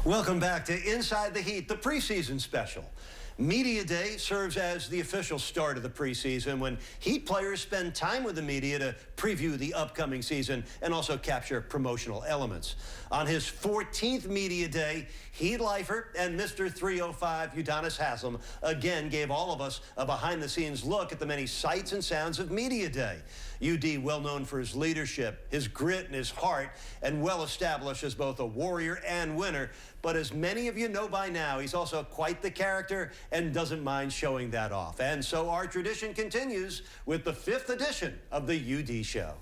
Welcome back to Inside the Heat, the preseason special. Media Day serves as the official start of the preseason when Heat players spend time with the media to preview the upcoming season and also capture promotional elements. On his 14th Media Day, Heat lifer and Mr. 305 Udonis Haslem again gave all of us a behind-the-scenes look at the many sights and sounds of Media Day. UD, well known for his leadership, his grit, and his heart, and well established as both a warrior and winner. But as many of you know by now, he's also quite the character and doesn't mind showing that off. And so our tradition continues with the 5th edition of the UD Show.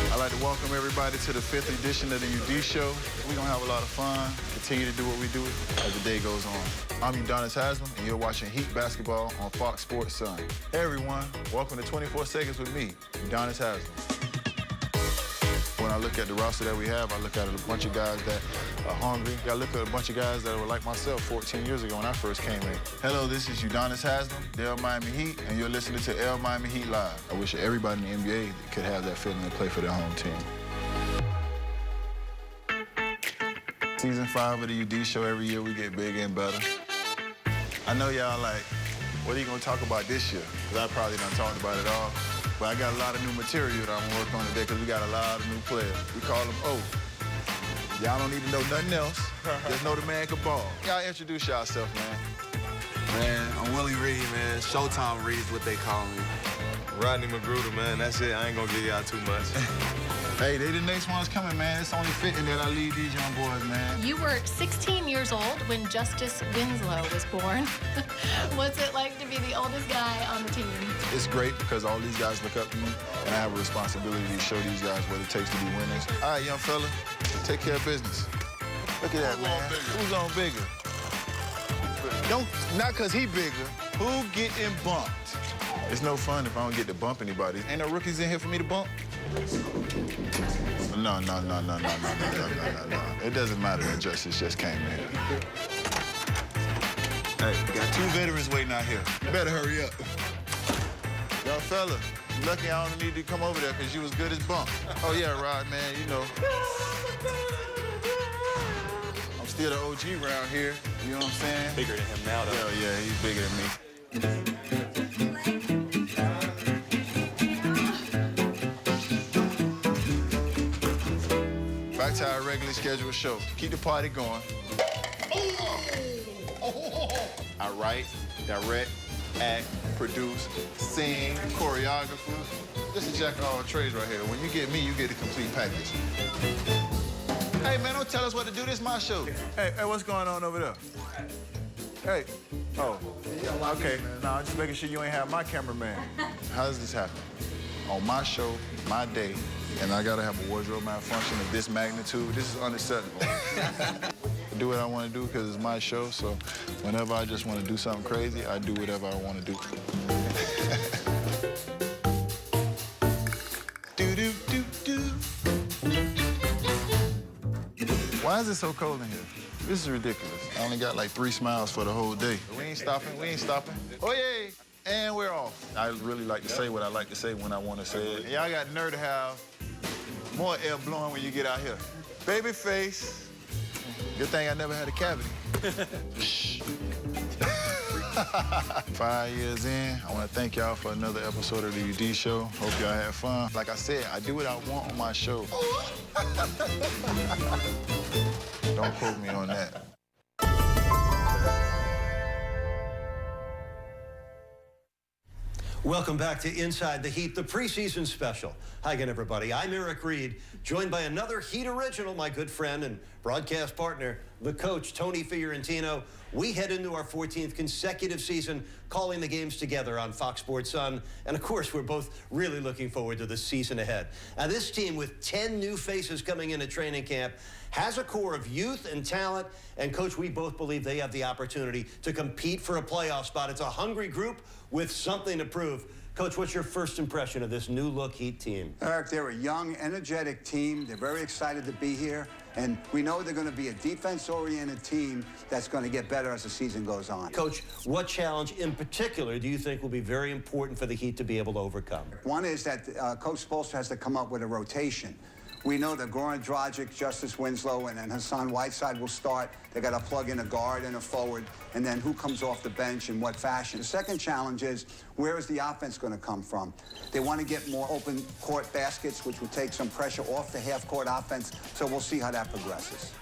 I'd like to welcome everybody to the 5th edition of the UD Show. We're going to have a lot of fun, continue to do what we do as the day goes on. I'm Udonis Haslem, and you're watching Heat basketball on Fox Sports Sun. Hey everyone, welcome to 24 Seconds with me, Udonis Haslem. When I look at the roster that we have, I look at a bunch of guys that are hungry. I look at a bunch of guys that were like myself 14 years ago when I first came in. Hello, this is Udonis Haslem, the El Miami Heat, and you're listening to El Miami Heat Live. I wish everybody in the NBA could have that feeling to play for their home team. Season 5 of the UD Show, every year we get bigger and better. I know y'all like, what are you gonna talk about this year? Because I probably done talked about it all. But I got a lot of new material that I'm gonna work on today because we got a lot of new players. We call them O. Y'all don't need to know nothing else. Just know the man can ball. Y'all introduce yourself, man. Man, I'm Willie Reed, man. Showtime Reed's what they call me. Rodney McGruder, man. That's it. I ain't gonna give y'all too much. Hey, they the next ones coming, man. It's only fitting that I lead these young boys, man. You were 16 years old when Justice Winslow was born. What's it like to be the oldest guy on the team? It's great because all these guys look up to me, and I have a responsibility to show these guys what it takes to be winners. All right, young fella, take care of business. Look at that, man. Who's on bigger? Don't, not because he bigger. Who getting bumped? It's no fun if I don't get to bump anybody. Ain't no rookies in here for me to bump? No. It doesn't matter that Justice just came in. Hey, we got 2 veterans waiting out here. You better hurry up. Young fella, you lucky I don't need to come over there because you was good as bump. Oh yeah, Rod, man, you know. I'm still the OG around here, you know what I'm saying? Bigger than him now, though. Hell yeah, he's bigger than me. Back to our regularly scheduled show. Keep the party going. I write, direct, act, produce, sing, choreographer. This is jack of all trades right here. When you get me, you get the complete package. Hey, man, don't tell us what to do. This is my show. Hey, what's going on over there? Hey. Oh, okay. No, I'm just making sure you ain't have my cameraman. How does this happen? On my show, my day, and I gotta have a wardrobe malfunction of this magnitude. This is unacceptable. I do what I want to do because it's my show, so whenever I just want to do something crazy, I do whatever I want to do. Why is it so cold in here? This is ridiculous. I only got like 3 smiles for the whole day. We ain't stopping, Oh, yay! And we're off. I really like to say what I like to say when I want to say it. Y'all got the nerve to have more air blowing when you get out here. Baby face. Good thing I never had a cavity. Shh. 5 years in, I want to thank y'all for another episode of the UD Show. Hope y'all had fun. Like I said, I do what I want on my show. Don't quote me on that. Welcome back to Inside the Heat, the preseason special. Hi again, everybody. I'm Eric Reed, joined by another Heat original, my good friend and broadcast partner, the coach, Tony Fiorentino. We head into our 14th consecutive season calling the games together on Fox Sports Sun. And of course, we're both really looking forward to the season ahead. Now, this team with 10 new faces coming into training camp has a core of youth and talent. And Coach, we both believe they have the opportunity to compete for a playoff spot. It's a hungry group with something to prove. Coach, what's your first impression of this new look Heat team? Eric, they're a young, energetic team. They're very excited to be here. And we know they're going to be a defense-oriented team that's going to get better as the season goes on. Coach, what challenge in particular do you think will be very important for the Heat to be able to overcome? One is that Coach Spoelstra has to come up with a rotation. We know that Goran Dragic, Justice Winslow, and then Hassan Whiteside will start. They got to plug in a guard and a forward, and then who comes off the bench in what fashion. The second challenge is, where is the offense going to come from? They want to get more open court baskets, which will take some pressure off the half-court offense, so we'll see how that progresses.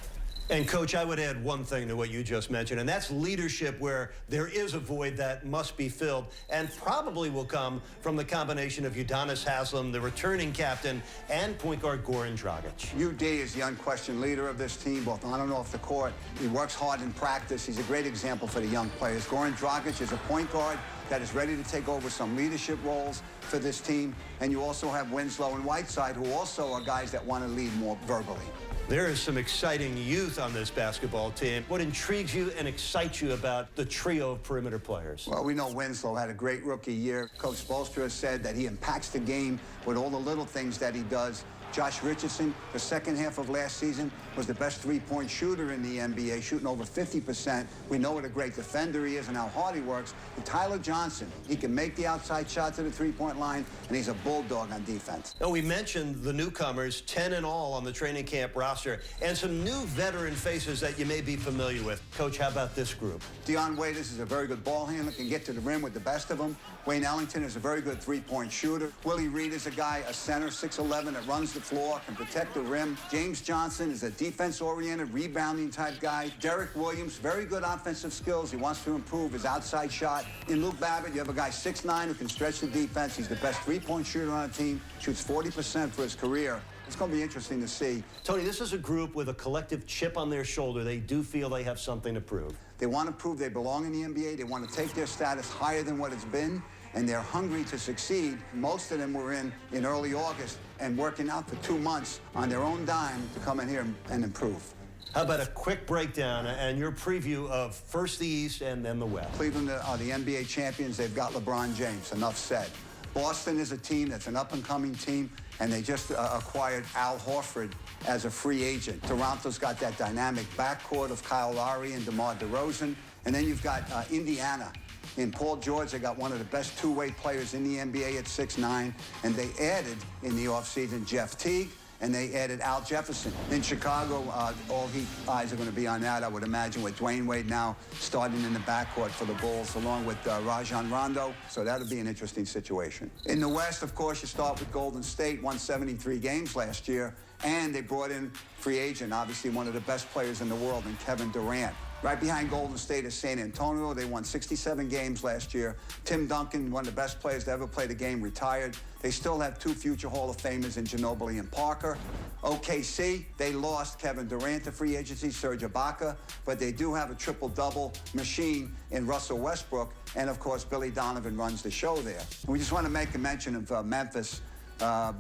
And, Coach, I would add one thing to what you just mentioned, and that's leadership, where there is a void that must be filled and probably will come from the combination of Udonis Haslem, the returning captain, and point guard Goran Dragic. UD is the unquestioned leader of this team, both on and off the court. He works hard in practice. He's a great example for the young players. Goran Dragic is a point guard that is ready to take over some leadership roles for this team. And you also have Winslow and Whiteside, who also are guys that want to lead more verbally. There is some exciting youth on this basketball team. What intrigues you and excites you about the trio of perimeter players? Well, we know Winslow had a great rookie year. Coach Spoelstra has said that he impacts the game with all the little things that he does. Josh Richardson, the second half of last season, was the best three-point shooter in the NBA, shooting over 50%. We know what a great defender he is and how hard he works. And Tyler Johnson, he can make the outside shot to the three-point line, and he's a bulldog on defense. Now, we mentioned the newcomers, 10 in all on the training camp roster, and some new veteran faces that you may be familiar with. Coach, how about this group? Dion Waiters is a very good ball handler, can get to the rim with the best of them. Wayne Ellington is a very good three-point shooter. Willie Reed is a guy, a center, 6'11", that runs the floor, can protect the rim. James Johnson is a defense-oriented, rebounding type guy. Derek Williams, very good offensive skills. He wants to improve his outside shot. In Luke Babbitt, you have a guy 6'9" who can stretch the defense. He's the best three-point shooter on the team, shoots 40% for his career. It's going to be interesting to see. Tony, this is a group with a collective chip on their shoulder. They do feel they have something to prove. They want to prove they belong in the NBA. They want to take their status higher than what it's been, and they're hungry to succeed. Most of them were in early August and working out for 2 months on their own dime to come in here and improve. How about a quick breakdown and your preview of first the East and then the West? Cleveland are the NBA champions. They've got LeBron James. Enough said. Boston is a team that's an up-and-coming team, and they just acquired Al Horford as a free agent. Toronto's got that dynamic backcourt of Kyle Lowry and DeMar DeRozan. And then you've got Indiana. In Paul George, they got one of the best two-way players in the NBA at 6'9", and they added in the offseason Jeff Teague, and they added Al Jefferson. In Chicago, all Heat eyes are going to be on that, I would imagine, with Dwayne Wade now starting in the backcourt for the Bulls, along with Rajon Rondo. So that'll be an interesting situation. In the West, of course, you start with Golden State, won 73 games last year, and they brought in free agent, obviously one of the best players in the world, in Kevin Durant. Right behind Golden State is San Antonio. They won 67 games last year. Tim Duncan, one of the best players to ever play the game, retired. They still have 2 future Hall of Famers in Ginobili and Parker. OKC, they lost Kevin Durant to free agency, Serge Ibaka, but they do have a triple-double machine in Russell Westbrook, and of course, Billy Donovan runs the show there. And we just want to make a mention of Memphis.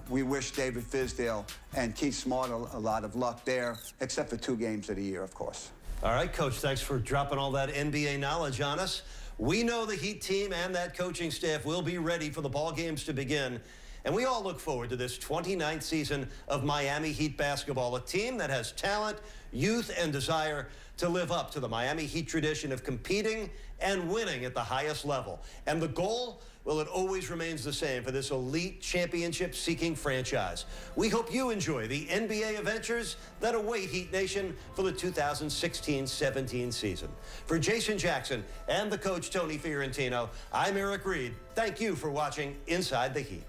We wish David Fizdale and Keith Smart a lot of luck there, except for 2 games of the year, of course. All right, Coach, thanks for dropping all that NBA knowledge on us. We know the Heat team and that coaching staff will be ready for the ball games to begin. And we all look forward to this 29th season of Miami Heat basketball, a team that has talent, youth, and desire to live up to the Miami Heat tradition of competing and winning at the highest level. And the goal, well, it always remains the same for this elite championship-seeking franchise. We hope you enjoy the NBA adventures that await Heat Nation for the 2016-17 season. For Jason Jackson and the coach, Tony Fiorentino, I'm Eric Reed. Thank you for watching Inside the Heat.